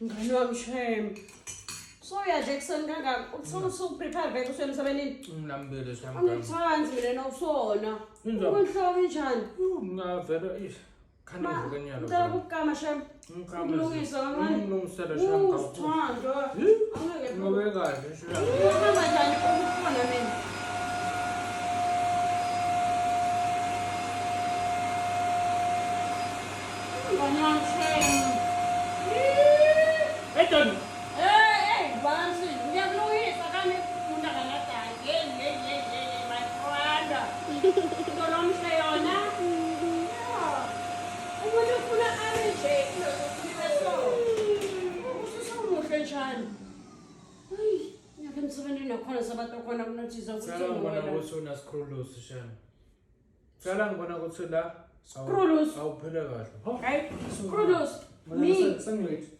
Ngani wami Shem. Soya Jackson kangaka prepare vele usuyena emsebenzini. Ngilambile sham. Angithandi mina nawusona. Kunhloko njani? Ngavela khanda ngivuka nyalo. Ngicela ukukama Shem. Ukulungisa kancane. Ngilungisela sham kakhulu. Usithando. Angeke Ngobe kahle sham. uhamba njani ukufuna mina? Ngani wami Shem. Edon. Bansi, ngiyakulungisa kami ufunda kangadani. My brother. Ngizonomhle yona. Umuntu ufuna ami nje, ususamuhle njani. Hayi, ngiyake emsebenzini nakhona sabantu khona kunothiza ukuthi Sala ngibona ukuthi unasikhulusi sham. Sala ngibona ukuthi la Scrollos. awuphile kahle. Right? Scrollos. Me. Sengilethi.